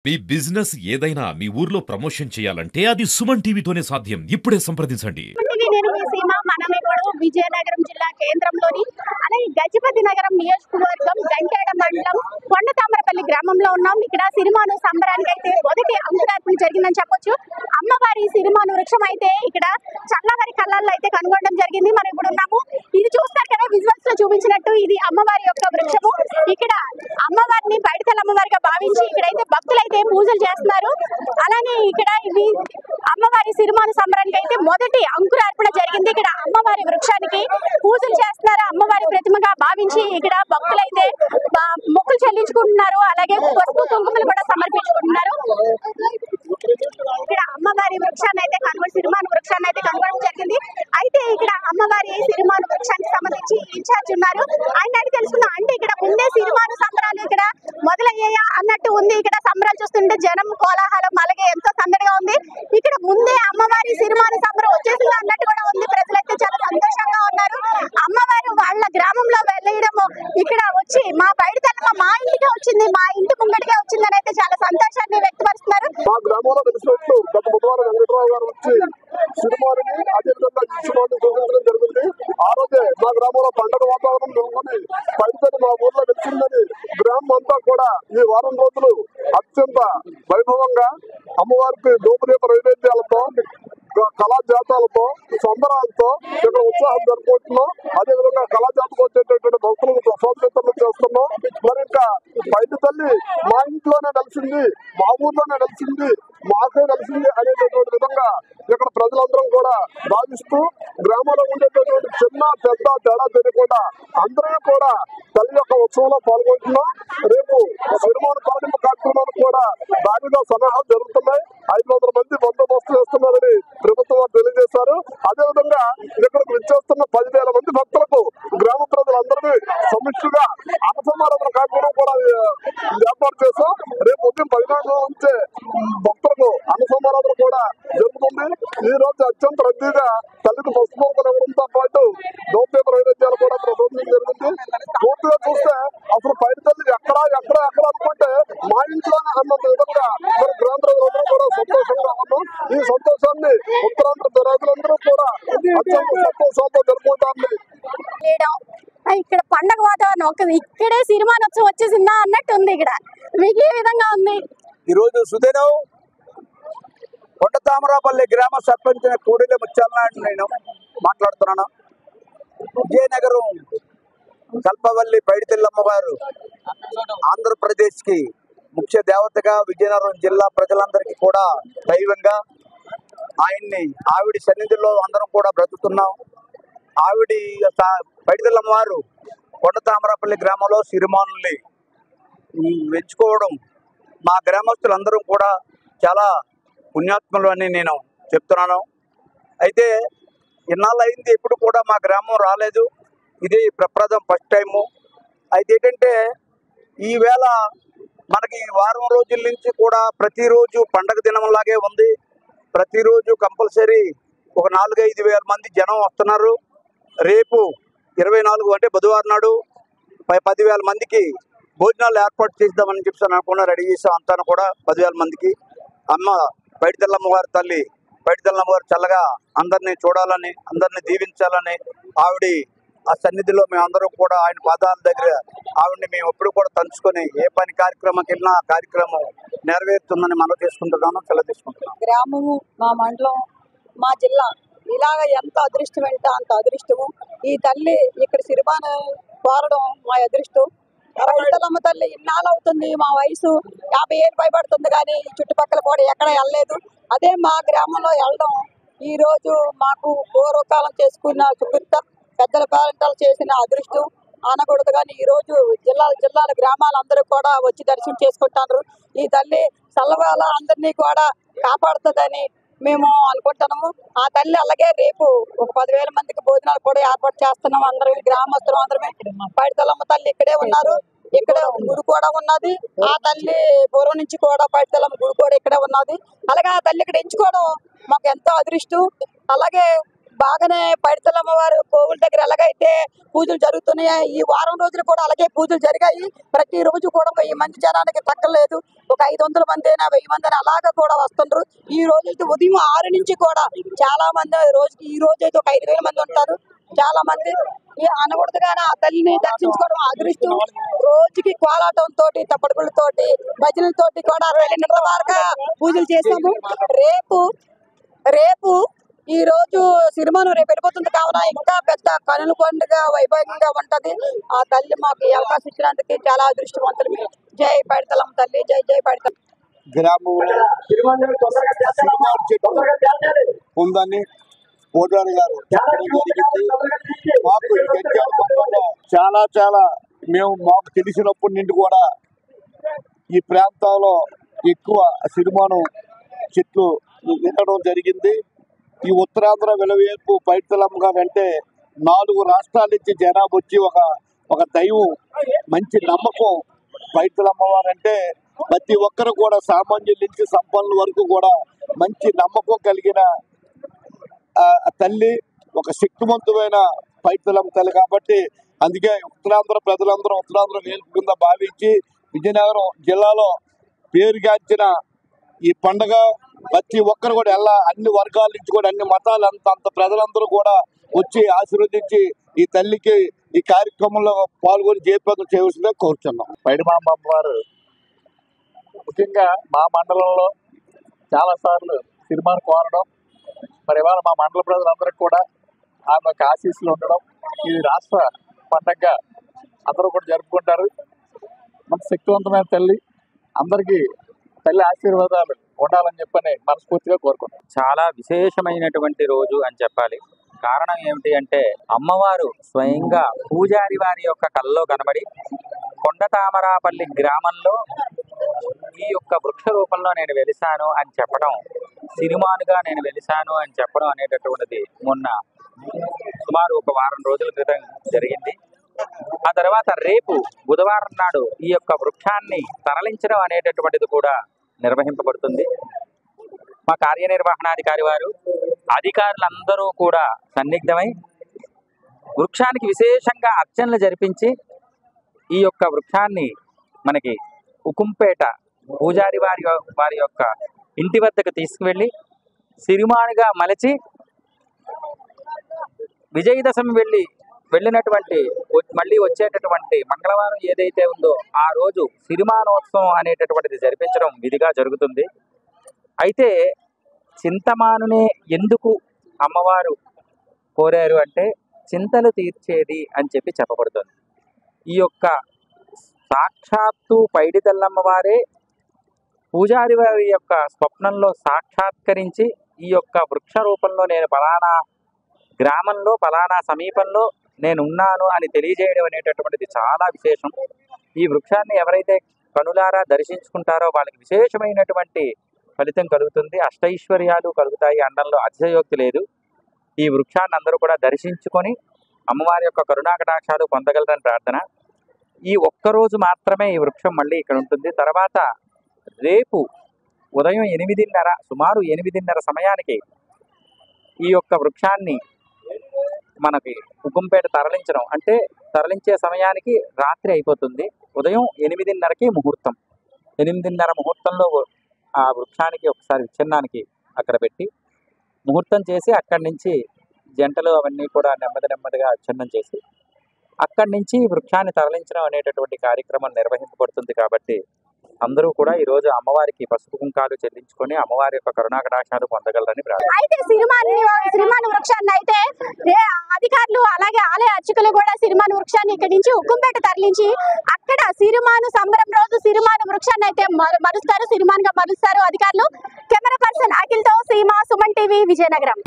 మీ business ఏదైనా మీ ఊర్లో promotion చేయాలంటే అది సుమన్ టీవీతోనే సాధ్యం. ఇప్పుడే సంప్రదించండి. నేను మీ సీమ. మనం ఇప్పుడు విజయనగరం జిల్లా కేంద్రంలోని అలాగే గజపతి నగరం నియోజకవర్గం గంటేడ మండలం కొండతామరపల్లి గ్రామంలో ఉన్నాం. ఇక్కడ సిరిమాను సంబరానికి అయితే మొదటి అంకురార్పణ జరిగిందని చెప్పొచ్చు. అమ్మవారి సిరిమాను వృక్షం అయితే ఇక్కడ చల్లవారి కళ్ళల్లో అయితే కనుగొనడం జరిగింది. మనం ఇప్పుడు ఉన్నాము. ఇది చూస్తారు కదా, విజువల్స్ లో చూపించినట్టు ఇది అమ్మవారి యొక్క వృక్షము. ఇక్కడ అమ్మవారిని పైడితల్లి అమ్మవారిగా భావించి ఇక్కడైతే భక్తులు అయితే పూజలు చేస్తున్నారు. అలానే ఇక్కడ ఇవి అమ్మవారి సిరిమాను సంబరానికి అయితే మొదటి అంకురార్పణ జరిగింది. ఇక్కడ అమ్మవారి వృక్షానికి పూజలు చేస్తున్నారు. అమ్మవారి ప్రతిమగా భావించి ఇక్కడ భక్తులైతే మొక్కులు చెల్లించుకుంటున్నారు. అలాగే పసుపు కుంకుమలు కూడా సమర్పించుకుంటున్నారు. ఇక్కడ అమ్మవారి వృక్షాన్ని అయితే సిరిమాను వృక్షాన్ని అయితే కనుగొనడం జరిగింది. అయితే ఇక్కడ అమ్మవారి సిరిమాను వృక్షానికి సంబంధించి ఇన్ఛార్జ్ ఉన్నారు. ఆయన అడిగి తెలుసుకున్నాం. అంటే ఇక్కడ ముందే సిరిమాను సంబరాలు ఇక్కడ మొదలయ్యాయా అన్నట్టు ఉంది. ఇక్కడ సంబరాలు చూస్తుంటే జనం కోలాహలం అలాగే ఎంతో సందడిగా ఉంది. ఇక్కడ ముందే అమ్మవారి సిరిమాను సంబరం వచ్చేసింది అన్నట్టు కూడా ఉంది. ప్రజలైతే చాలా సంతోషంగా ఉన్నారు. అమ్మవారు వాళ్ళ గ్రామంలో వెళ్ళడము ఇక్కడ వచ్చి మా పైడితల్లమ్మ మా ఇంటికి వచ్చింది, మా ఇంటి ముంగడిగా వచ్చిందని అయితే చాలా సంతోషాన్ని వ్యక్తపరుస్తున్నారు. మా గ్రామంలో తెలిసినట్లు గత బుధవారం వెంకటరావు గారు వచ్చి సినిమాని అదేవిధంగా సినిమాని చూపించడం జరిగింది. ఆ రోజే మా గ్రామంలో పండుగ వాతావరణం నెలకొని పైడితల్లి మా ఊర్లో వెలిసిందని గ్రామం అంతా కూడా ఈ వారం రోజులు అత్యంత వైభవంగా అమ్మవారికి దూపదీప నైవేద్యాలతో కళాజాతాలతో సంబరాలతో ఇక్కడ ఉత్సాహం జరుపుకుంటున్నాం. అదేవిధంగా కళాజాతకు వచ్చేటటువంటి భక్తులకు ప్రసాదం చేస్తున్నాం. మరి ఇంకా పైడితల్లి మా ఇంట్లోనే కలిసింది, మా ఊర్లోనే కలిసింది, మాకే కలిసింది అనేటటువంటి విధంగా ఇక్కడ ప్రజలందరం కూడా భావిస్తూ గ్రామంలో ఉండేటటువంటి చిన్న పెద్ద తేడా తెలియకుండా అందరూ కూడా తల్లి యొక్క ఉత్సవంలో పాల్గొంటున్నాం. రేపు సిరిమాను పౌర్ణమి కార్యక్రమానికి కూడా భారీగా సన్నాహాలు జరుగుతున్నాయి. 500 మంది బందోబస్తు చేస్తున్నారని ప్రభుత్వం తెలియజేశారు. అదేవిధంగా ఇక్కడికి విచ్చేస్తున్న 10,000 మంది భక్తులకు గ్రామ ప్రజలందరినీ సమిష్టిగా అన్నసమారాధన కార్యక్రమం కూడా ఏర్పాటు చేశాం. రేపు ఉదయం 10 గంటల నుంచే భక్తులకు అన్నసమారాధన కూడా జరుగుతుంది. ఈ రోజు అత్యంత రద్దీగా తల్లికి పసుపు ఇవ్వడంతో పాటు దూపదీప నైవేద్యాలు కూడా ప్రదర్శించడం జరిగింది. పూర్తిగా చూస్తే అసలు పైడితల్లి ఎక్కడ అనుకుంటే మా ఇంట్లోనే అన్నంత విధంగా మరి గ్రామ ప్రజలందరూ కూడా సంతోషంగా ఉన్నాం. ఈ సంతోషాన్ని ఉత్తరాంధ్ర ప్రజలందరూ కూడా అత్యంత సంతోషంతో జరుపుకుంటారని ఇక్కడ పండగ వాతావరణం ఇక్కడే సిరిమానోత్సవం వచ్చేసిందా అన్నట్టు ఉంది. ఇక్కడ మీకు ఏ విధంగా ఉంది? ఈ రోజు సుదినం కొండతామరపల్లి గ్రామ సర్పంచ్ కోడిల ముత్యాలనాయుడు నేను మాట్లాడుతున్నాను. విజయనగరం కల్పవల్లి పైడితల్లమ్మ గారు ఆంధ్రప్రదేశ్ కి ముఖ్య దేవతగా, విజయనగరం జిల్లా ప్రజలందరికీ కూడా దైవంగా ఆవిడ సన్నిధిలో అందరం కూడా బ్రతుకుతున్నాం. పైడితల్లమ్మ వారు కొండతామరపల్లి గ్రామంలో సిరిమానుల్ని పెంచుకోవడం మా గ్రామస్తులందరూ కూడా చాలా పుణ్యాత్ములు అని నేను చెప్తున్నాను. అయితే ఇన్నాళ్ళు అయింది, ఎప్పుడు కూడా మా గ్రామం రాలేదు. ఇది ప్రప్రదం ఫస్ట్ టైము. అయితే ఏంటంటే ఈవేళ మనకి వారం రోజుల నుంచి కూడా ప్రతిరోజు పండగ దినంలాగే ఉంది. ప్రతిరోజు కంపల్సరీ ఒక 4-5 వేల మంది జనం వస్తున్నారు. రేపు 24 అంటే బుధవారం నాడు 10,000 మందికి భోజనాలు ఏర్పాటు చేద్దామని చెప్పి అనుకున్నా. రెడీ చేసాం అంతా కూడా 10,000 మందికి. అమ్మ పైడితల్లమ్మ గారి తల్లి పైడితల్లమ్మ గారు చల్లగా అందరినీ చూడాలని, అందరినీ దీవించాలని ఆవిడ ఆ సన్నిధిలో మేమందరం కూడా ఆయన పాదాల దగ్గర ఆవిడని మేము ఎప్పుడు కూడా తలుచుకొని ఏ పని కార్యక్రమంకి వెళ్ళినా ఆ కార్యక్రమం నెరవేరుతుందని మనం తీసుకుంటున్నాను, సెలవు తీసుకుంటున్నాం. గ్రామము, మా మండలం, మా జిల్లా ఇలాగ ఎంత అదృష్టం అంటే అంత అదృష్టము. ఈ తల్లి ఇక్కడ సిరిమాను కోరడం మా అదృష్టం. పైడితల్లమ్మ తల్లి ఇన్నాళ్ళు అవుతుంది, మా వయసు 50 ఏళ్ళు పైబడుతుంది, కానీ ఈ చుట్టుపక్కల కూడా ఎక్కడ వెళ్ళలేదు. అదే మా గ్రామంలో వెళ్ళడం ఈ రోజు మాకు పూర్వకాలం చేసుకున్న సుకృత పెద్దల పేరెంటాలు చేసిన అదృష్టం అనకూడదు. కానీ ఈ రోజు జిల్లాల గ్రామాలందరూ కూడా వచ్చి దర్శనం చేసుకుంటారు. ఈ తల్లి చల్లవేళ అందరినీ కూడా కాపాడుతుందని మేము అనుకుంటున్నాము. ఆ తల్లి అలాగే రేపు ఒక 10,000 మందికి భోజనాలు కూడా ఏర్పాటు చేస్తున్నాం. అందరం గ్రామస్తులు అందరమే. పైడితల్లమ్మ తల్లి ఇక్కడే ఉన్నారు. ఇక్కడ గుడి కూడా ఉన్నది. ఆ తల్లి పూర్వం నుంచి కూడా పైడితల్లమ్మ గుడి కూడా ఇక్కడే ఉన్నది. అలాగే ఆ తల్లి ఇక్కడ ఎంచుకోవడం మాకు ఎంతో అదృష్టం. అలాగే బాగానే పైడితల్లమ్మ వారు కోవుల దగ్గర ఎలాగైతే పూజలు జరుగుతున్నాయి, ఈ వారం రోజులు కూడా అలాగే పూజలు జరిగాయి. ప్రతి రోజు కూడా 1000 మంది జనానికి తగ్గలేదు. ఒక 500 మంది అయినా 1000 మంది అయినా అలాగా కూడా వస్తుండ్రు. ఈ రోజు అయితే ఉదయం 6 నుంచి కూడా చాలా మంది రోజుకి ఈ రోజు అయితే ఒక 5000 మంది ఉంటారు. చాలా మంది ఈ అనకూడదుగానే ఆ తల్లిని దర్శించుకోవడం అదృష్టం. రోజుకి కోలాటంతో తప్పడుగులతోటి భజనలతోటి కూడా 2 గంటల వరకు పూజలు చేశాము. రేపు ఈ రోజు సిరిమాను రేపు వెళ్ళిపోతుంది కావున ఇంకా పెద్ద కనుల పండుగ వైభవంగా ఉంటది. ఆ తల్లి మాకు ఈ అవకాశం ఇచ్చినందుకు చాలా అదృష్టవంతులు. జై పైడితల్లమ్మ తల్లి, జై జై పైడితల్లి. గ్రామంలో సిరిమాను చెట్టు ఉందని పూజారి గారు చెప్పడం జరిగింది. మాకు ఈ గంజాల మండలంలో చాలా మాకు తెలిసినప్పటి నుండి కూడా ఈ ప్రాంతంలో ఎక్కువ సిరిమాను చెట్లు వినడం జరిగింది. ఈ ఉత్తరాంధ్ర వెలవేర్పు పైడితల్లమ్మ గారు అంటే 4 రాష్ట్రాల నుంచి జనాభా వచ్చి ఒక దైవం, మంచి నమ్మకం. పైడితల్లమ్మ వారు అంటే ప్రతి ఒక్కరు కూడా సామాన్యుల నుంచి సంపన్నుల వరకు కూడా మంచి నమ్మకం కలిగిన తల్లి, ఒక శక్తివంతమైన పైడితల్లమ్మ తల్లి. కాబట్టి అందుకే ఉత్తరాంధ్ర ప్రజలందరూ ఉత్తరాంధ్ర వేల్పు కింద భావించి విజయనగరం జిల్లాలో పేరుగాంచిన ఈ పండుగ ప్రతి ఒక్కరు కూడా అన్ని వర్గాల నుంచి కూడా అన్ని మతాలు అంత ప్రజలందరూ కూడా వచ్చి ఆశీర్వదించి ఈ తల్లికి ఈ కార్యక్రమంలో పాల్గొని జయప్రదం చేయవలసిందిగా కోరుచున్నాం. పైడిమాంబ వారు ముఖ్యంగా మా మండలంలో చాలా సార్లు సిరిమాను కోరడం, మరి ఇవాళ మా మండల ప్రజలందరికీ కూడా ఆమె యొక్క ఆశీస్సులు ఉండడం, ఇది రాష్ట్ర పండగగా అందరూ కూడా జరుపుకుంటారు. మన శక్తివంతమైన తల్లి, అందరికీ తల్లి ఆశీర్వాదాలు ఉండాలని చెప్పని మనస్ఫూర్తిగా కోరుకుంటాం. చాలా విశేషమైనటువంటి రోజు అని చెప్పాలి. కారణం ఏమిటి అంటే అమ్మవారు స్వయంగా పూజారి వారి యొక్క కల్లో కనబడి కొండతామరాపల్లి గ్రామంలో ఈ యొక్క వృక్ష రూపంలో నేను వెలిసాను అని చెప్పడం, సిరిమానుగా నేను వెలిసాను అని చెప్పడం అనేటటువంటిది మొన్న సుమారు ఒక వారం రోజుల క్రితం జరిగింది. ఆ తర్వాత రేపు బుధవారం నాడు ఈ యొక్క వృక్షాన్ని తరలించడం అనేటటువంటిది కూడా నిర్వహింపబడుతుంది. మా కార్యనిర్వహణాధికారి వారు, అధికారులందరూ కూడా సన్నిగ్ధమై వృక్షానికి విశేషంగా అర్చనలు జరిపించి ఈ యొక్క వృక్షాన్ని మనకి ఉకుంపేట పూజారి వారి యొక్క ఇంటి వద్దకు తీసుకువెళ్ళి సిరిమానుగా మలచి విజయదశమి వెళ్ళినటువంటి మళ్ళీ వచ్చేటటువంటి మంగళవారం ఏదైతే ఉందో ఆ రోజు సిరిమానోత్సవం అనేటటువంటిది జరిపించడం విధిగా జరుగుతుంది. అయితే చింతమానునే ఎందుకు అమ్మవారు కోరారు అంటే చింతలు తీర్చేది అని చెప్పబడుతుంది. ఈ యొక్క సాక్షాత్తు పైడితల్లమ్మ వారే పూజారి వారి యొక్క స్వప్నంలో సాక్షాత్కరించి ఈ యొక్క వృక్ష రూపంలో నేను పలానా గ్రామంలో పలానా సమీపంలో నేను ఉన్నాను అని తెలియజేయడం అనేటటువంటిది చాలా విశేషం. ఈ వృక్షాన్ని ఎవరైతే కనులారా దర్శించుకుంటారో వాళ్ళకి విశేషమైనటువంటి ఫలితం కలుగుతుంది, అష్టైశ్వర్యాలు కలుగుతాయి అనడంలో అతిశయోక్తి లేదు. ఈ వృక్షాన్ని అందరూ కూడా దర్శించుకొని అమ్మవారి యొక్క కరుణాకటాక్షాలు పొందగలరని ప్రార్థన. ఈ ఒక్కరోజు మాత్రమే ఈ వృక్షం మళ్ళీ ఇక్కడ ఉంటుంది. తర్వాత రేపు ఉదయం 8:30 సుమారు 8:30 సమయానికి ఈ యొక్క వృక్షాన్ని మనకి ఉకుంపేట తరలించడం, అంటే తరలించే సమయానికి రాత్రి అయిపోతుంది. ఉదయం 8:30కి ముహూర్తం. 8:30 ముహూర్తంలో ఆ వృక్షానికి ఒకసారి విచ్ఛిన్నానికి అక్కడ పెట్టి ముహూర్తం చేసి అక్కడి నుంచి జంటలు అవన్నీ కూడా నెమ్మదిగా విచ్ఛిన్నం చేసి అక్కడి నుంచి వృక్షాన్ని తరలించడం అనేటటువంటి కార్యక్రమం నిర్వహింపబడుతుంది. కాబట్టి అందరూ కూడా ఈ రోజు అమ్మవారికి పసుపు కుంకాలు చెల్లించుకొని అమ్మవారి యొక్క కరుణాకటాక్షాలు పొందగలరని ప్రార్థన. అయితే సిరిమాను వృక్షాన్ని అయితే అధికారులు అలాగే ఆలయ అర్చకులు కూడా సిరిమాను వృక్షాన్ని ఇక్కడి నుంచి ఉక్కుంపేట తరలించి అక్కడ సిరిమాను సంబరం రోజు సిరిమాను వృక్షాన్ని అయితే మరుస్తారు, సిరిమానుగా మరుస్తారు అధికారులు. కెమెరా పర్సన్ అఖిల్తో సీమా, సుమన్ టీవీ, విజయనగరం.